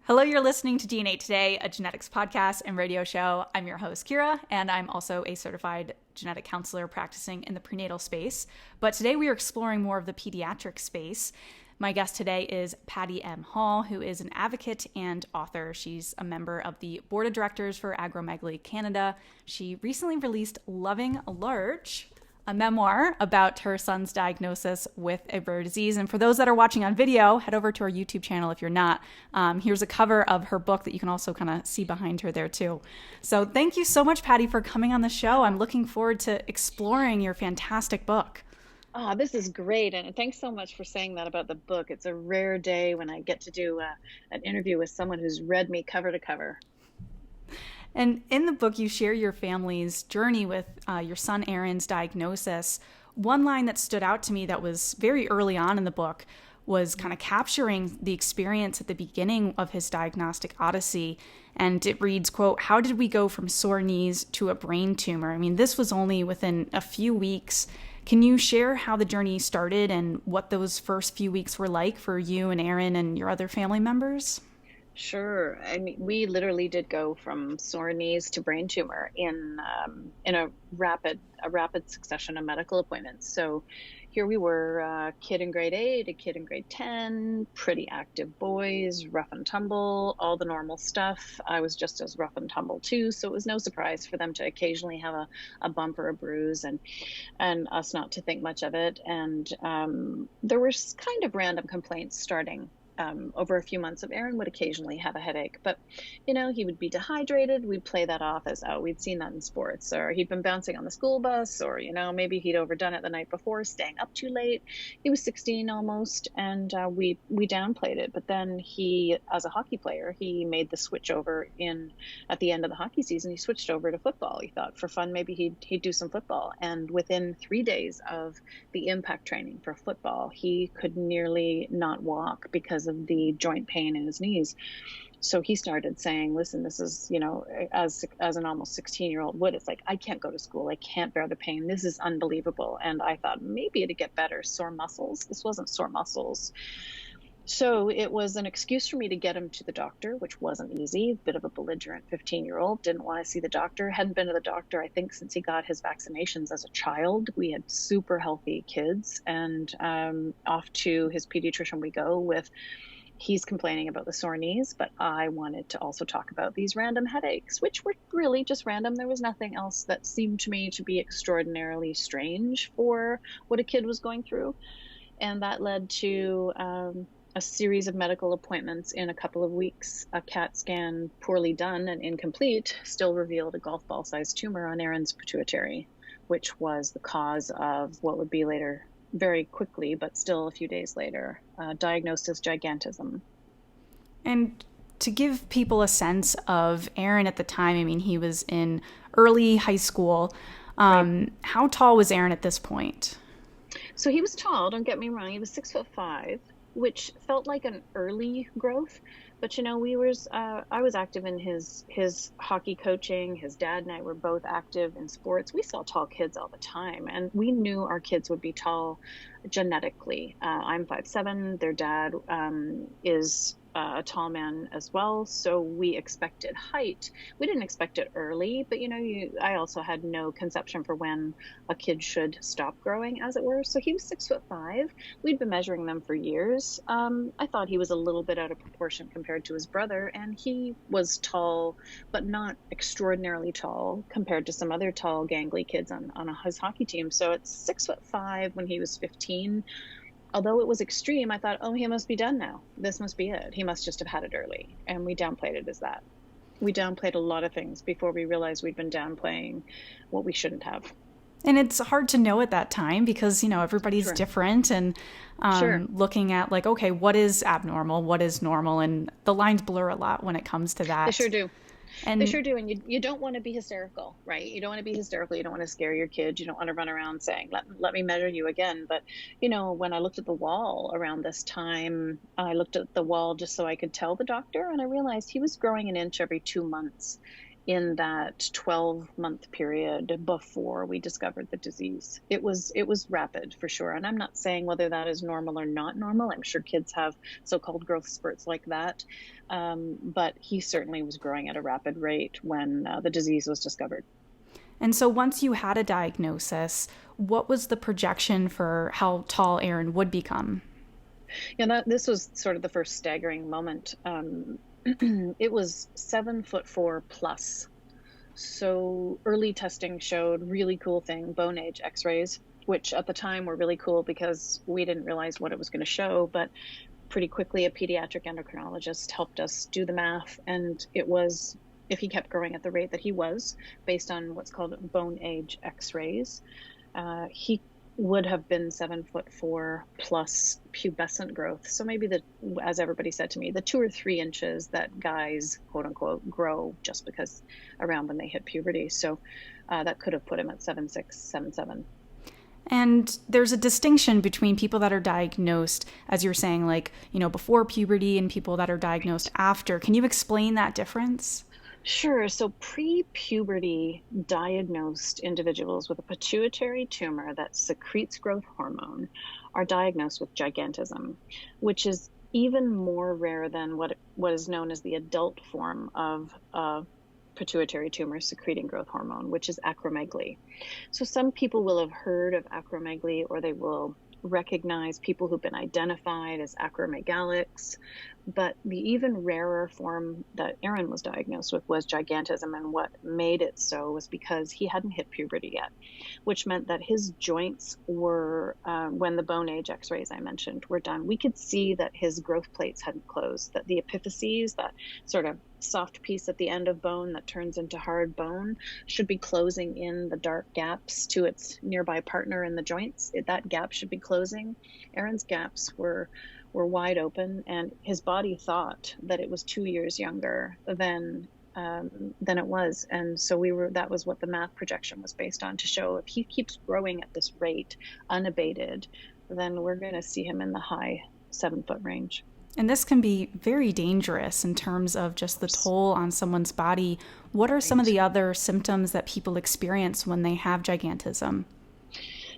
Hello, you're listening to DNA Today, a genetics podcast and radio show. I'm your host, Kira, and I'm also a certified genetic counselor practicing in the prenatal space. But today we are exploring more of the pediatric space. My guest today is Patti M Hall, who is an advocate and author. She's a member of the board of directors for AcromegalyCanada. She recently released Loving Large, a memoir about her son's diagnosis with a rare disease. And for those that are watching on video, head over to our YouTube channel if you're not. Here's a cover of her book that you can also kind of see behind her there too. So thank you so much, Patti, for coming on the show. I'm looking forward to exploring your fantastic book. Oh, this is great. And thanks so much for saying that about the book. It's a rare day when I get to do an interview with someone who's read me cover to cover. And in the book, you share your family's journey with your son Aaron's diagnosis. One line that stood out to me that was very early on in the book was kind of capturing the experience at the beginning of his diagnostic odyssey. And it reads, quote, "How did we go from sore knees to a brain tumor?" I mean, this was only within a few weeks. Can you share how the journey started and what those first few weeks were like for you and Aaron and your other family members? Sure. I mean, we literally did go from sore knees to brain tumor in a rapid succession of medical appointments. So here we were, a kid in grade 8, a kid in grade 10, pretty active boys, rough and tumble, all the normal stuff. I was just as rough and tumble too, so it was no surprise for them to occasionally have a bump or a bruise and us not to think much of it. And there were kind of random complaints starting over a few months. Of Aaron would occasionally have a headache, but he would be dehydrated. We'd play that off as, oh, we'd seen that in sports, or he'd been bouncing on the school bus, or maybe he'd overdone it the night before, staying up too late. He was 16 almost, and we downplayed it. But then he, as a hockey player, he made the switch over at the end of the hockey season. He switched over to football. He thought for fun maybe he'd do some football, and within 3 days of the impact training for football, he could nearly not walk because of the joint pain in his knees. So he started saying, listen, this is, as an almost 16-year-old would, it's like, I can't go to school. I can't bear the pain. This is unbelievable. And I thought maybe it'd get better. Sore muscles. This wasn't sore muscles. So it was an excuse for me to get him to the doctor, which wasn't easy. Bit of a belligerent 15-year-old, didn't want to see the doctor, hadn't been to the doctor, I think, since he got his vaccinations as a child. We had super healthy kids, and off to his pediatrician we go with. He's complaining about the sore knees, but I wanted to also talk about these random headaches, which were really just random. There was nothing else that seemed to me to be extraordinarily strange for what a kid was going through. And that led to a series of medical appointments in a couple of weeks. A CAT scan, poorly done and incomplete, still revealed a golf ball-sized tumor on Aaron's pituitary, which was the cause of what would be later, very quickly, but still a few days later, diagnosed as gigantism. And to give people a sense of Aaron at the time, I mean, he was in early high school. Right. How tall was Aaron at this point? So he was tall, don't get me wrong. He was 6'5", which felt like an early growth. But I was active in his hockey coaching. His dad and I were both active in sports. We saw tall kids all the time, and we knew our kids would be tall genetically. I'm 5'7". Their dad is a tall man as well, so we expected height. We didn't expect it early, but I also had no conception for when a kid should stop growing, as it were. So he was 6'5". We'd been measuring them for years. I thought he was a little bit out of proportion compared to his brother, and he was tall, but not extraordinarily tall compared to some other tall, gangly kids on his hockey team. So at 6'5", when he was 15, although it was extreme, I thought, oh, he must be done now. This must be it. He must just have had it early. And we downplayed it as that. We downplayed a lot of things before we realized we'd been downplaying what we shouldn't have. And it's hard to know at that time because, everybody's Sure. different and Sure. looking at like, okay, what is abnormal? What is normal? And the lines blur a lot when it comes to that. They sure do. And They sure do. And you don't want to be hysterical, right? You don't want to be hysterical. You don't want to scare your kids. You don't want to run around saying, let me measure you again. But, when I looked at the wall around this time, I looked at the wall just so I could tell the doctor. And I realized he was growing an inch every 2 months. in that 12-month period before we discovered the disease. It was rapid for sure. And I'm not saying whether that is normal or not normal. I'm sure kids have so-called growth spurts like that. But he certainly was growing at a rapid rate when the disease was discovered. And so once you had a diagnosis, what was the projection for how tall Aaron would become? Yeah, this was sort of the first staggering moment. It was 7'4" plus. So early testing showed really cool thing, bone age x-rays, which at the time were really cool because we didn't realize what it was going to show. But pretty quickly, a pediatric endocrinologist helped us do the math. And it was, if he kept growing at the rate that he was, based on what's called bone age x-rays, he would have been 7'4" plus pubescent growth. So maybe as everybody said to me, the 2 or 3 inches that guys, quote unquote, grow just because around when they hit puberty. So that could have put him at 7'6", 7'7". And there's a distinction between people that are diagnosed, as you're saying, like, before puberty and people that are diagnosed after. Can you explain that difference? Sure. So pre-puberty diagnosed individuals with a pituitary tumor that secretes growth hormone are diagnosed with gigantism, which is even more rare than what is known as the adult form of pituitary tumor secreting growth hormone, which is acromegaly. So some people will have heard of acromegaly, or they will recognize people who've been identified as acromegalics. But the even rarer form that Aaron was diagnosed with was gigantism, and what made it so was because he hadn't hit puberty yet, which meant that his joints were, when the bone age x-rays I mentioned were done, we could see that his growth plates hadn't closed, that the epiphyses, that sort of soft piece at the end of bone that turns into hard bone, should be closing in the dark gaps to its nearby partner in the joints. That gap should be closing. Aaron's gaps were wide open, and his body thought that it was 2 years younger than it was. And so that was what the math projection was based on, to show if he keeps growing at this rate unabated, then we're going to see him in the high 7-foot range. And this can be very dangerous in terms of just the toll on someone's body. What are some of the other symptoms that people experience when they have gigantism?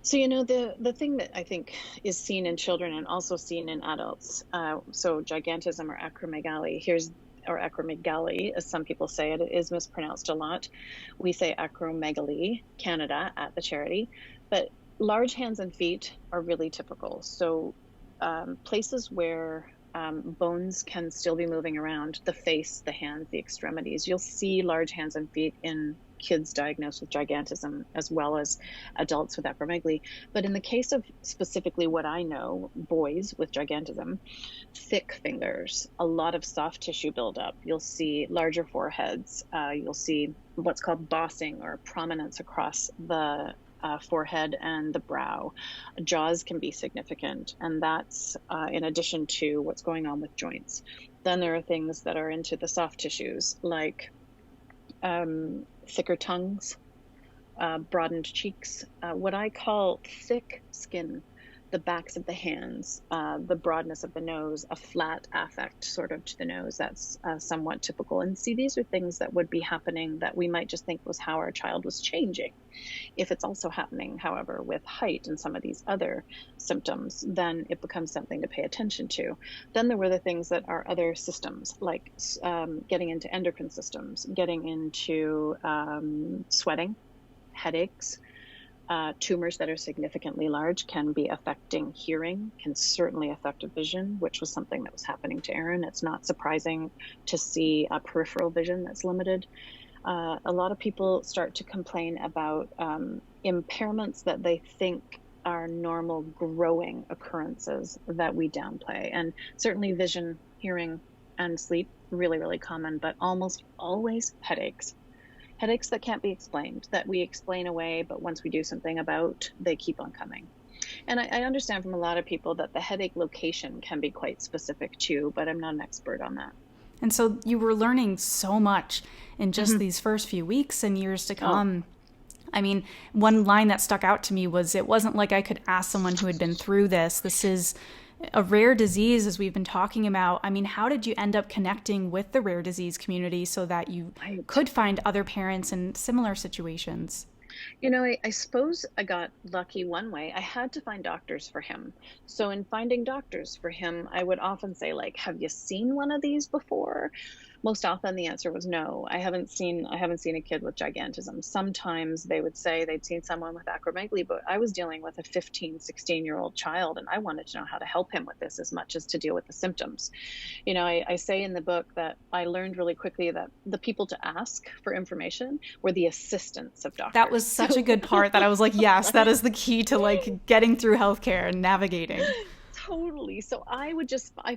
So, the thing that I think is seen in children and also seen in adults, so gigantism or acromegaly, or acromegaly, as some people say it is mispronounced a lot. We say AcromegalyCanada at the charity, but large hands and feet are really typical. So places where bones can still be moving around, the face, the hands, the extremities, you'll see large hands and feet in kids diagnosed with gigantism as well as adults with acromegaly. But in the case of specifically what I know, boys with gigantism, thick fingers, a lot of soft tissue buildup. You'll see larger foreheads. You'll see what's called bossing, or prominence across the forehead and the brow. Jaws can be significant, and that's in addition to what's going on with joints. Then there are things that are into the soft tissues, like thicker tongues, broadened cheeks, what I call thick skin, the backs of the hands, the broadness of the nose, a flat affect sort of to the nose. That's somewhat typical. And see, these are things that would be happening that we might just think was how our child was changing. If it's also happening, however, with height and some of these other symptoms, then it becomes something to pay attention to. Then there were the things that are other systems, like getting into endocrine systems, getting into sweating, headaches. Tumors that are significantly large can be affecting hearing, can certainly affect vision, which was something that was happening to Aaron. It's not surprising to see a peripheral vision that's limited. A lot of people start to complain about impairments that they think are normal growing occurrences that we downplay. And certainly vision, hearing, and sleep, really, really common, but almost always headaches. Headaches that can't be explained, that we explain away, but once we do something about, they keep on coming. And I understand from a lot of people that the headache location can be quite specific too, but I'm not an expert on that. And so you were learning so much in just these first few weeks and years to come. I mean, one line that stuck out to me was, it wasn't like I could ask someone who had been through this. This is a rare disease, as we've been talking about. I mean, how did you end up connecting with the rare disease community so that you could find other parents in similar situations? I suppose I got lucky one way. I had to find doctors for him. So in finding doctors for him, I would often say, like, have you seen one of these before? Most often the answer was no. I haven't seen a kid with gigantism. Sometimes they would say they'd seen someone with acromegaly, but I was dealing with a 15, 16-year-old child, and I wanted to know how to help him with this as much as to deal with the symptoms. I say in the book that I learned really quickly that the people to ask for information were the assistants of doctors. That was such a good part that I was like, yes, that is the key to like getting through healthcare and navigating. Totally. So I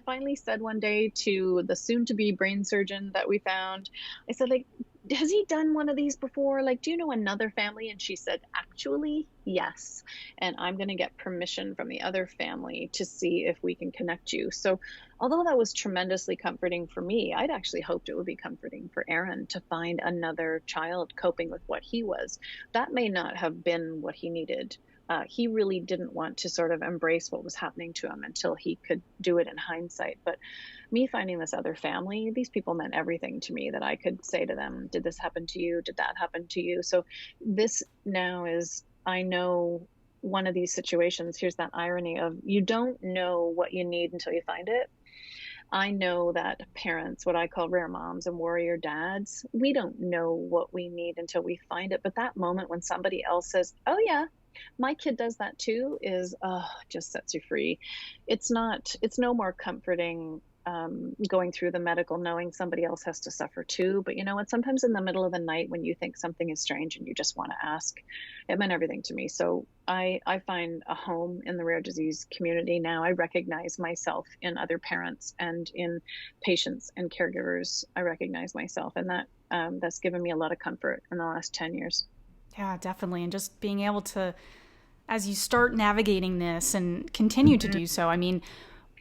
finally said one day to the soon to be brain surgeon that we found, I said, like, has he done one of these before? Like, do you know another family? And she said, actually, yes. And I'm going to get permission from the other family to see if we can connect you. So although that was tremendously comforting for me, I'd actually hoped it would be comforting for Aaron to find another child coping with what he was. That may not have been what he needed. He really didn't want to sort of embrace what was happening to him until he could do it in hindsight. But me finding this other family, these people meant everything to me, that I could say to them, did this happen to you? Did that happen to you? So this now is, I know one of these situations, here's that irony of you don't know what you need until you find it. I know that parents, what I call rare moms and warrior dads, we don't know what we need until we find it. But that moment when somebody else says, oh yeah, my kid does that too, is just sets you free. It's no more comforting going through the medical knowing somebody else has to suffer too. But you know what? Sometimes in the middle of the night when you think something is strange and you just want to ask, it meant everything to me. So I find a home in the rare disease community now. I recognize myself in other parents and in patients and caregivers. I recognize myself, and that's given me a lot of comfort in the last 10 years. Yeah, definitely. And just being able to, as you start navigating this and continue to do so, I mean,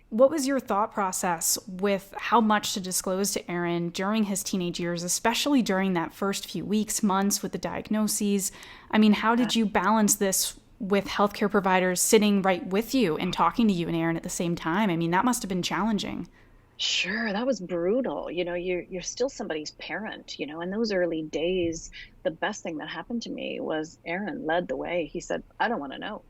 what was your thought process with how much to disclose to Aaron during his teenage years, especially during that first few weeks, months with the diagnoses? I mean, how did you balance this with healthcare providers sitting right with you and talking to you and Aaron at the same time? I mean, that must have been challenging. Sure, that was brutal. You're still somebody's parent, in those early days, the best thing that happened to me was Aaron led the way. He said, I don't want to know.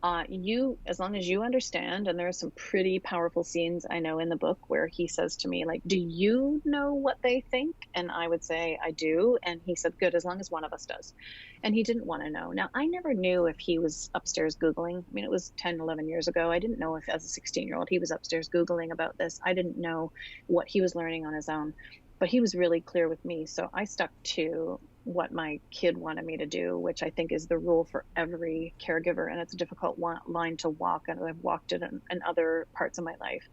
As long as you understand, and there are some pretty powerful scenes I know in the book where he says to me, like, do you know what they think? And I would say, I do. And he said, good, as long as one of us does. And he didn't want to know. Now, I never knew if he was upstairs Googling. I mean, it was 10, 11 years ago. I didn't know if as a 16-year-old he was upstairs Googling about this. I didn't know what he was learning on his own, but he was really clear with me. So I stuck to what my kid wanted me to do, which I think is the rule for every caregiver. And it's a difficult line to walk, and I've walked it in other parts of my life.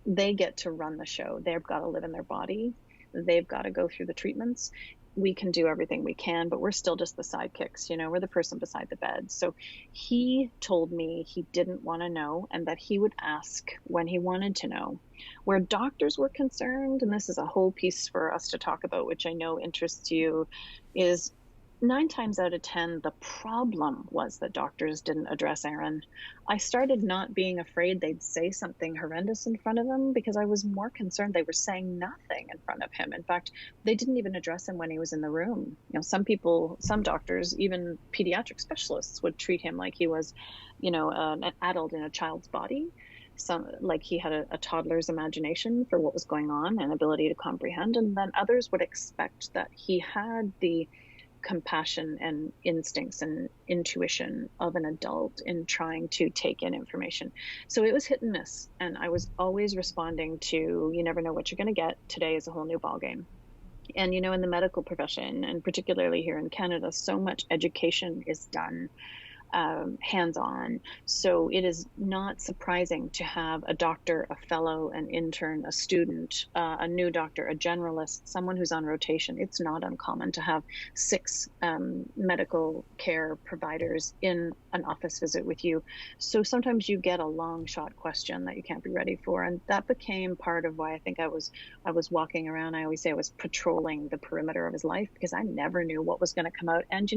They get to run the show. They've got to live in their body. They've got to go through the treatments. We can do everything we can, but we're still just the sidekicks, we're the person beside the bed. So he told me he didn't want to know and that he would ask when he wanted to know. Where doctors were concerned, and this is a whole piece for us to talk about, which I know interests you, is 9 times out of 10, the problem was that doctors didn't address Aaron. I started not being afraid they'd say something horrendous in front of him because I was more concerned they were saying nothing in front of him. In fact, they didn't even address him when he was in the room. Some doctors, even pediatric specialists, would treat him like he was, an adult in a child's body. Like he had a toddler's imagination for what was going on and ability to comprehend. And then others would expect that he had the compassion and instincts and intuition of an adult in trying to take in information. So it was hit and miss. And I was always responding to, you never know what you're going to get. Today is a whole new ballgame. And, in the medical profession, and particularly here in Canada, so much education is done hands-on. So it is not surprising to have a doctor, a fellow, an intern, a student, a new doctor, a generalist, someone who's on rotation. It's not uncommon to have 6 medical care providers in an office visit with you. So sometimes you get a long shot question that you can't be ready for. And that became part of why I think I was walking around. I always say I was patrolling the perimeter of his life because I never knew what was going to come out. And,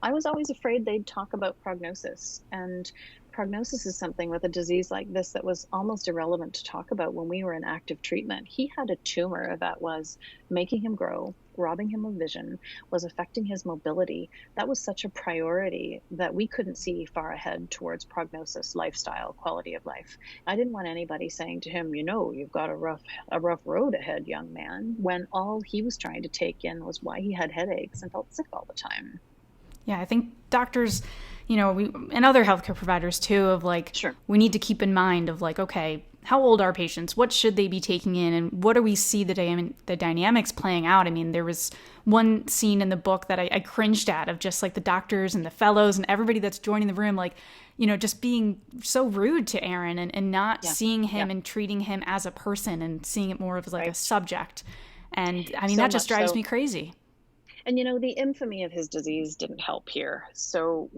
I was always afraid they'd talk about prognosis. And prognosis is something with a disease like this that was almost irrelevant to talk about when we were in active treatment. He had a tumor that was making him grow, robbing him of vision, was affecting his mobility. That was such a priority that we couldn't see far ahead towards prognosis, lifestyle, quality of life. I didn't want anybody saying to him, you've got a rough road ahead, young man, when all he was trying to take in was why he had headaches and felt sick all the time. Yeah, I think doctors, and other healthcare providers too, of like, Sure. We need to keep in mind of like, okay, how old are patients? What should they be taking in? And what do we see the dynamics playing out? I mean, there was one scene in the book that I cringed at, of just like the doctors and the fellows and everybody that's joining the room, like, just being so rude to Aaron and not seeing him and treating him as a person and seeing it more of like a subject. And I mean, that just drives me crazy. And, the infamy of his disease didn't help here. So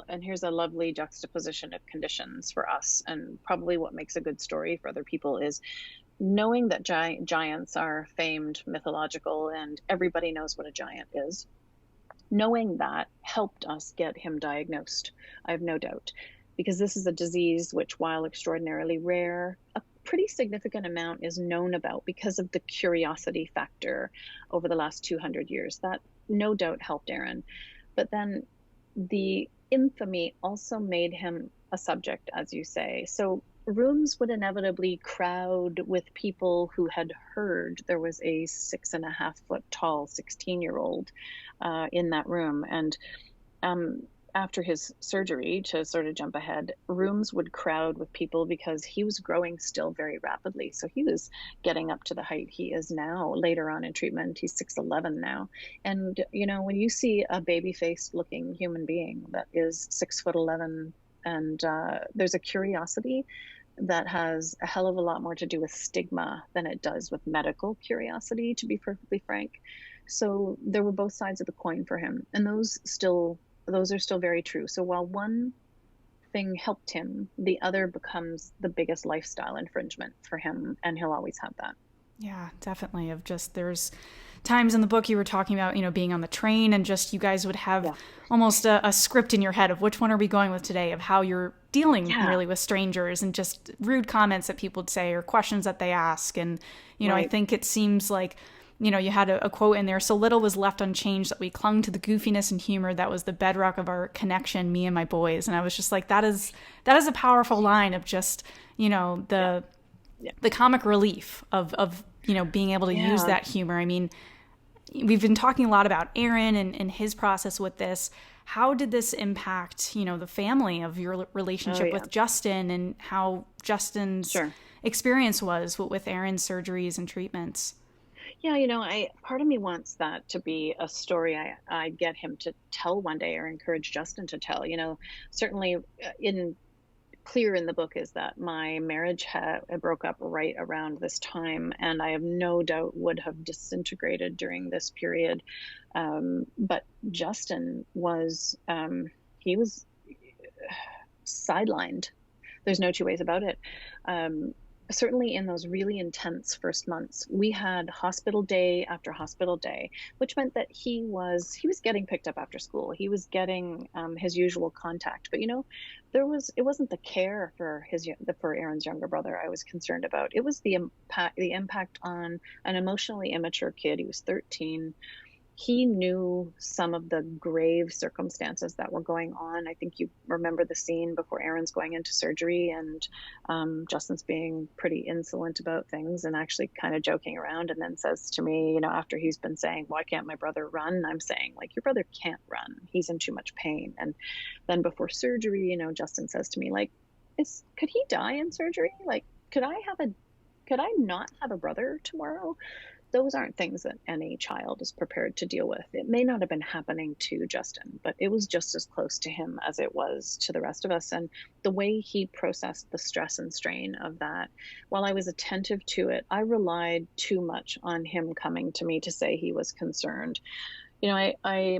and here's a lovely juxtaposition of conditions for us, and probably what makes a good story for other people is knowing that giants are famed, mythological, and everybody knows what a giant is. Knowing that helped us get him diagnosed, I have no doubt, because this is a disease which, while extraordinarily rare, a pretty significant amount is known about because of the curiosity factor over the last 200 years. That no doubt helped Aaron. But then the infamy also made him a subject, as you say. So rooms would inevitably crowd with people who had heard there was a 6.5-foot tall 16-year-old in that room. And after his surgery, to sort of jump ahead, rooms would crowd with people because he was growing still very rapidly. So he was getting up to the height he is now later on in treatment. He's 6'11" now. And, when you see a baby-faced looking human being that is 6'11", and there's a curiosity that has a hell of a lot more to do with stigma than it does with medical curiosity, to be perfectly frank. So there were both sides of the coin for him. And those are still very true. So while one thing helped him, the other becomes the biggest lifestyle infringement for him, and he'll always have that. Yeah, definitely. There's times in the book you were talking about, being on the train, and just you guys would have almost a script in your head of which one are we going with today, of how you're dealing really with strangers and just rude comments that people would say or questions that they ask. And, I think it seems like, you had a quote in there, so little was left unchanged that we clung to the goofiness and humor that was the bedrock of our connection, me and my boys. And I was just like, that is a powerful line of just, the comic relief of being able to use that humor. I mean, we've been talking a lot about Aaron and his process with this. How did this impact, the family of your relationship with Justin, and how Justin's experience was with Aaron's surgeries and treatments? Yeah, part of me wants that to be a story I get him to tell one day, or encourage Justin to tell. Certainly clear in the book is that my marriage broke up right around this time, and I have no doubt would have disintegrated during this period. But Justin was, he was sidelined. There's no two ways about it. Certainly in those really intense first months, we had hospital day after hospital day, which meant that he was getting picked up after school. He was getting his usual contact. But it wasn't the care for Aaron's younger brother I was concerned about. It was the impact on an emotionally immature kid. He was 13. He knew some of the grave circumstances that were going on. I think you remember the scene before Aaron's going into surgery, and Justin's being pretty insolent about things and actually kind of joking around, and then says to me, after he's been saying, why can't my brother run? I'm saying, like, your brother can't run. He's in too much pain. And then before surgery, Justin says to me, like, could he die in surgery? Like, could I not have a brother tomorrow? Those aren't things that any child is prepared to deal with. It may not have been happening to Justin, but it was just as close to him as it was to the rest of us. And the way he processed the stress and strain of that, while I was attentive to it, I relied too much on him coming to me to say he was concerned. My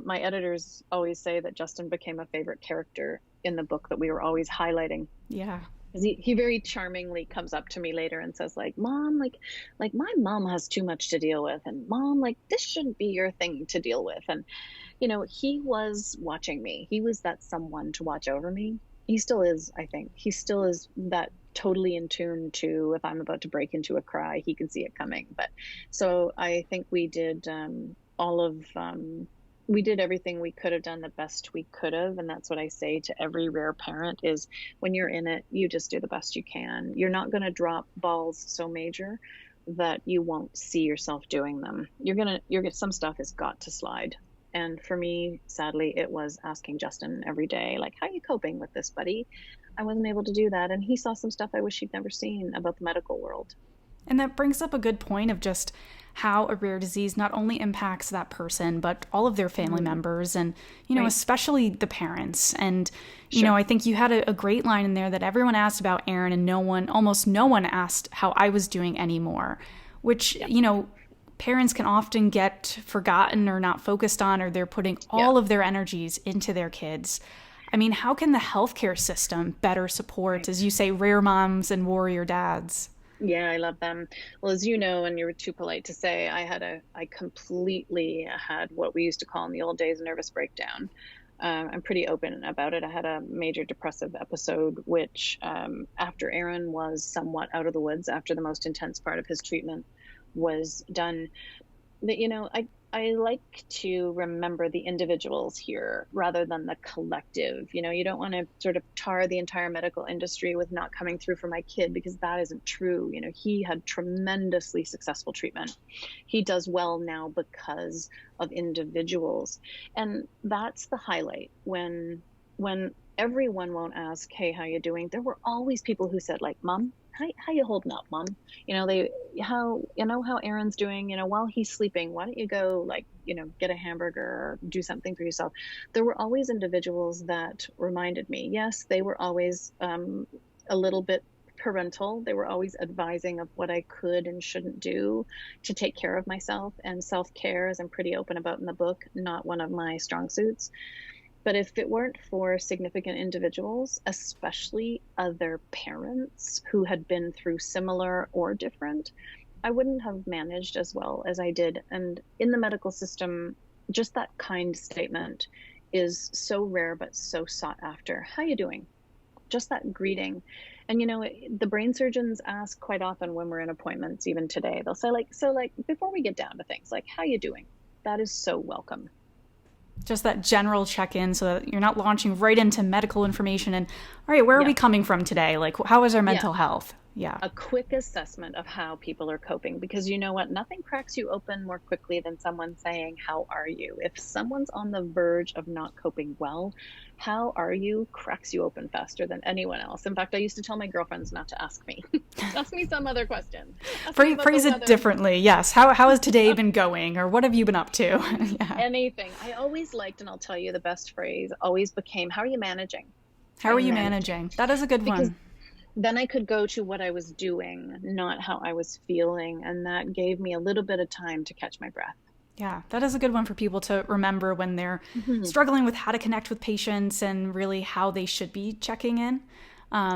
editors always say that Justin became a favorite character in the book that we were always highlighting. Yeah. He very charmingly comes up to me later and says, like, Mom, like my mom has too much to deal with, and Mom, like, this shouldn't be your thing to deal with. And he was watching me. He was that someone to watch over me. He still is, I think. He still is that totally in tune to, if I'm about to break into a cry, he can see it coming. But so I think we did we did everything we could have done the best we could have. And that's what I say to every rare parent is when you're in it, you just do the best you can. You're not going to drop balls so major that you won't see yourself doing them. Some stuff has got to slide. And for me, sadly, it was asking Justin every day, like, how are you coping with this, buddy? I wasn't able to do that. And he saw some stuff I wish he'd never seen about the medical world. And that brings up a good point of just how a rare disease not only impacts that person, but all of their family members and, right. Especially the parents. And, I think you had a great line in there that everyone asked about Aaron and almost no one asked how I was doing anymore, which, parents can often get forgotten or not focused on, or they're putting all of their energies into their kids. I mean, how can the healthcare system better support, as you say, rare moms and warrior dads? Yeah, I love them. Well, as you know, and you were too polite to say, I completely had what we used to call in the old days a nervous breakdown. I'm pretty open about it. I had a major depressive episode, which after Aaron was somewhat out of the woods, after the most intense part of his treatment was done, that, I like to remember the individuals here rather than the collective. You don't want to sort of tar the entire medical industry with not coming through for my kid, because that isn't true. He had tremendously successful treatment. He does well now because of individuals. And that's the highlight. When everyone won't ask, hey, how you doing? There were always people who said, like, Mom, how you holding up, Mom? How Aaron's doing, while he's sleeping, why don't you go get a hamburger or do something for yourself? There were always individuals that reminded me. Yes, they were always a little bit parental. They were always advising of what I could and shouldn't do to take care of myself. And self-care, as I'm pretty open about in the book, not one of my strong suits. But if it weren't for significant individuals, especially other parents who had been through similar or different, I wouldn't have managed as well as I did. And in the medical system, just that kind statement is so rare, but so sought after. How you doing? Just that greeting. And, the brain surgeons ask quite often when we're in appointments, even today, they'll say before we get down to things like, how you doing? That is so welcome. Just that general check-in so that you're not launching right into medical information and, all right, where are we coming from today? Like, how is our mental health? Yeah. A quick assessment of how people are coping, because you know what? Nothing cracks you open more quickly than someone saying, how are you? If someone's on the verge of not coping well, how are you cracks you open faster than anyone else. In fact, I used to tell my girlfriends not to ask me. Ask me some other question. Phrase it differently. Yes. How has today been going? Or what have you been up to? Yeah. Anything. I always liked, and I'll tell you the best phrase, always became, how are you managing? How are you managing? That is a good one. Then I could go to what I was doing, not how I was feeling. And that gave me a little bit of time to catch my breath. Yeah, that is a good one for people to remember when they're struggling with how to connect with patients and really how they should be checking in.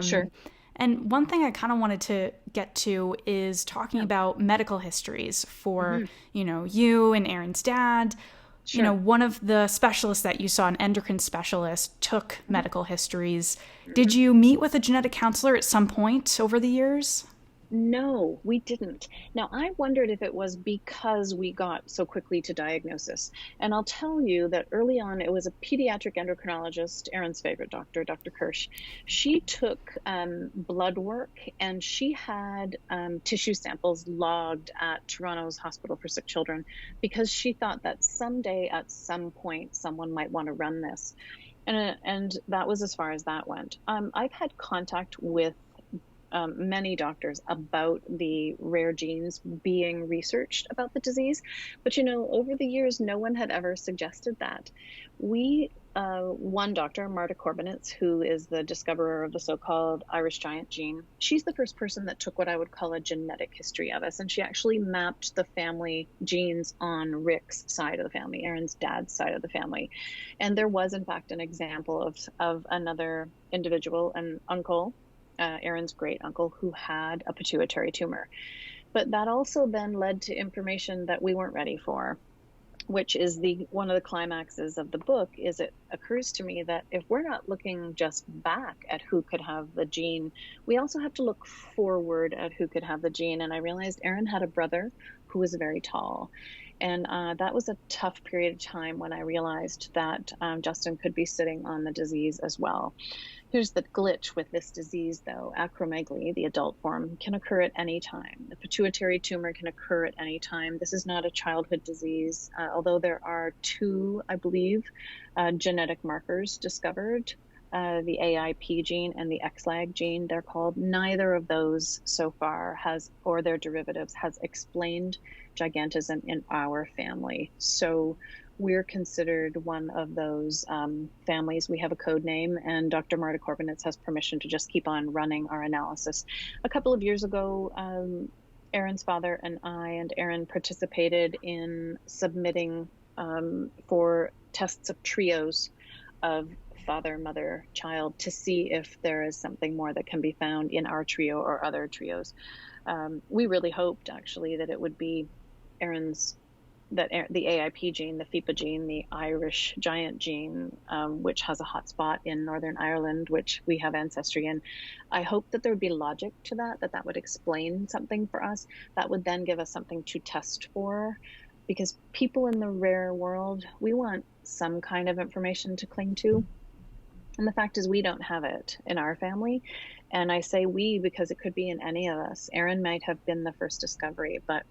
Sure. And one thing I kind of wanted to get to is talking about medical histories for, you and Aaron's dad. Sure. One of the specialists that you saw, an endocrine specialist, took medical histories. Did you meet with a genetic counselor at some point over the years? No, we didn't. Now, I wondered if it was because we got so quickly to diagnosis. And I'll tell you that early on, it was a pediatric endocrinologist, Aaron's favorite doctor, Dr. Kirsch. She took blood work, and she had tissue samples logged at Toronto's Hospital for Sick Children because she thought that someday at some point someone might want to run this. And that was as far as that went. I've had contact with many doctors about the rare genes being researched about the disease. But, over the years, no one had ever suggested that. One doctor, Marta Corbinitz, who is the discoverer of the so-called Irish giant gene, she's the first person that took what I would call a genetic history of us. And she actually mapped the family genes on Rick's side of the family, Aaron's dad's side of the family. And there was, in fact, an example of another individual, an uncle, Aaron's great uncle, who had a pituitary tumor. But that also then led to information that we weren't ready for. which is the one of the climaxes of the book, is it occurs to me that if we're not looking just back at who could have the gene, we also have to look forward at who could have the gene. And I realized Aaron had a brother who was very tall. And that was a tough period of time when I realized that Justin could be sitting on the disease as well. Here's the glitch with this disease, though. Acromegaly, the adult form, can occur at any time. The pituitary tumor can occur at any time. This is not a childhood disease, although there are two, I believe, genetic markers discovered, the AIP gene and the XLAG gene, they're called. Neither of those so far has, or their derivatives, has explained gigantism in our family. So we're considered one of those families. We have a code name, and Dr. Marta Corbinitz has permission to just keep on running our analysis. A couple of years ago, Aaron's father and I and Aaron participated in submitting for tests of trios of father, mother, child to see if there is something more that can be found in our trio or other trios. We really hoped, actually, that it would be Aaron's, that the AIP gene, the FIPA gene, the Irish giant gene, which has a hotspot in Northern Ireland, which we have ancestry in. I hope that there would be logic to that, that would explain something for us. That would then give us something to test for, because people in the rare world, we want some kind of information to cling to. And the fact is, we don't have it in our family. And I say we because it could be in any of us. Aaron might have been the first discovery, but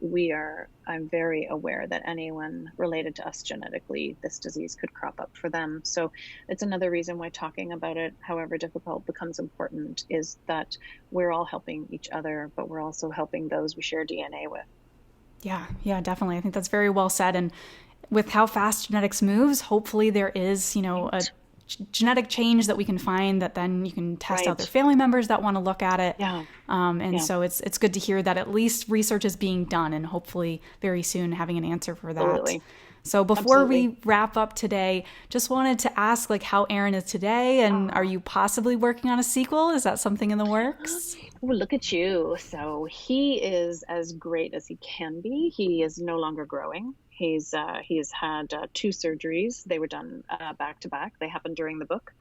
I'm very aware that anyone related to us genetically, this disease could crop up for them. So it's another reason why talking about it, however difficult, becomes important, is that we're all helping each other, but we're also helping those we share DNA with. Yeah, definitely. I think that's very well said. And with how fast genetics moves, hopefully there is, a genetic change that we can find that then you can test out their family members that want to look at it. So it's good to hear that at least research is being done, and hopefully very soon having an answer for that. Absolutely. So before we wrap up today, just wanted to ask how Aaron is today, and are you possibly working on a sequel? Is that something in the works? Oh, look at you. So he is as great as he can be. He is no longer growing. He has had 2 surgeries. They were done back to back. They happened during the book.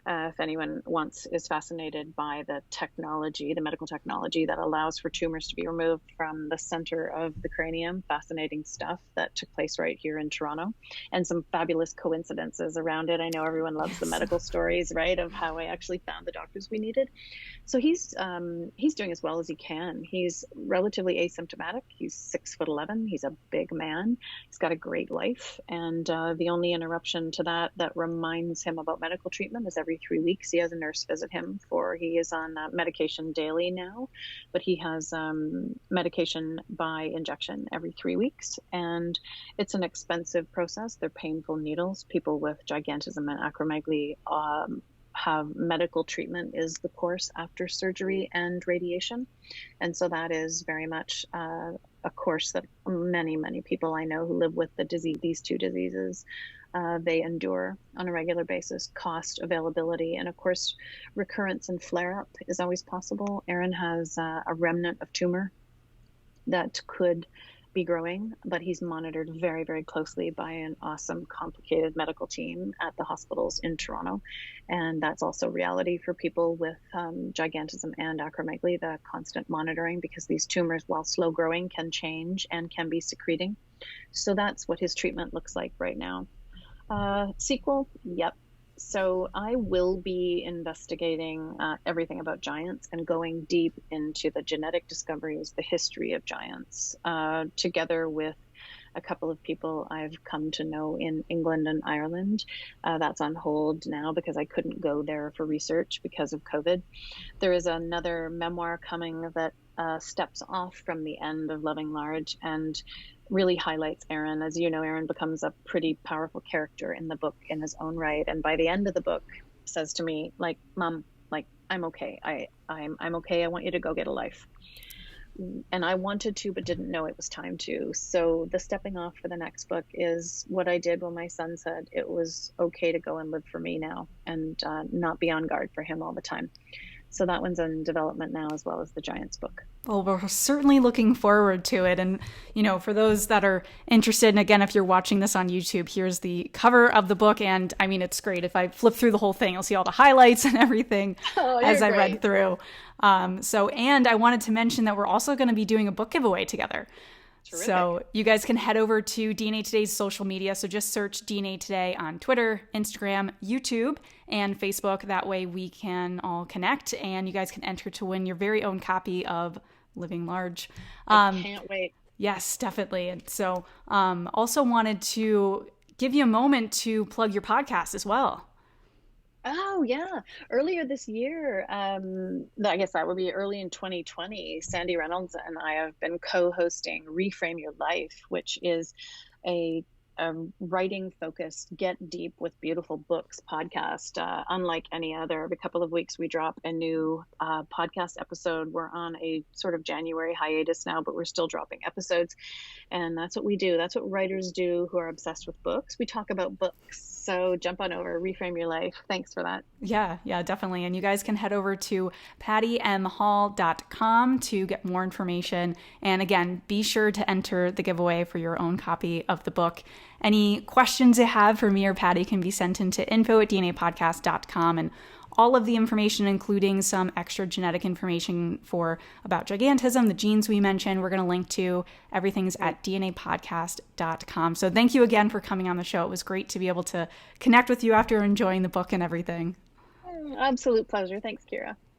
If anyone is fascinated by the technology, the medical technology that allows for tumors to be removed from the center of the cranium, fascinating stuff that took place right here in Toronto, and some fabulous coincidences around it. I know everyone loves the medical stories, right, of how I actually found the doctors we needed. So he's doing as well as he can. He's relatively asymptomatic. He's 6'11". He's a big man. He's got a great life, and the only interruption to that reminds him about medical treatment is every 3 weeks he has a nurse visit him. He is on medication daily now, but he has medication by injection every 3 weeks, and it's an expensive process. They're painful needles. People with gigantism and acromegaly have medical treatment is the course after surgery and radiation, and so that is very much a course that many people I know who live with these 2 diseases they endure on a regular basis. Cost, availability, and of course recurrence and flare-up is always possible. Aaron has a remnant of tumor that could be growing, but he's monitored very, very closely by an awesome, complicated medical team at the hospitals in Toronto. And that's also reality for people with gigantism and acromegaly, the constant monitoring, because these tumors, while slow growing, can change and can be secreting. So that's what his treatment looks like right now. Sequel? Yep. So I will be investigating everything about giants and going deep into the genetic discoveries, the history of giants, together with a couple of people I've come to know in England and Ireland. That's on hold now because I couldn't go there for research because of COVID. There is another memoir coming that steps off from the end of Loving Large and really highlights Aaron. As you know, Aaron becomes a pretty powerful character in the book in his own right. And by the end of the book, says to me, Mom, I'm okay. I'm okay. I want you to go get a life. And I wanted to, but didn't know it was time to. So the stepping off for the next book is what I did when my son said it was okay to go and live for me now and not be on guard for him all the time. So that one's in development now, as well as the Giants book. Well, we're certainly looking forward to it. And, for those that are interested, and again, if you're watching this on YouTube, here's the cover of the book. And I mean, it's great. If I flip through the whole thing, you'll see all the highlights and everything as I read through. And I wanted to mention that we're also going to be doing a book giveaway together. Terrific. So you guys can head over to DNA Today's social media. So just search DNA Today on Twitter, Instagram, YouTube, and Facebook. That way we can all connect and you guys can enter to win your very own copy of Living Large. I can't wait. Yes, definitely. And so also wanted to give you a moment to plug your podcast as well. Oh, yeah. Earlier this year, I guess that would be early in 2020, Sandy Reynolds and I have been co-hosting Reframe Your Life, which is a writing-focused, get deep with beautiful books podcast. Unlike any other, every couple of weeks we drop a new podcast episode. We're on a sort of January hiatus now, but we're still dropping episodes. And that's what we do. That's what writers do who are obsessed with books. We talk about books. So jump on over, Reframe Your Life. Thanks for that. Yeah, definitely. And you guys can head over to pattimhall.com to get more information. And again, be sure to enter the giveaway for your own copy of the book. Any questions you have for me or Patti can be sent into info@dnapodcast.com. And all of the information, including some extra genetic information about gigantism, the genes we mentioned, we're going to link to. Everything's at dnapodcast.com. So thank you again for coming on the show. It was great to be able to connect with you after enjoying the book and everything. Absolute pleasure. Thanks, Kira.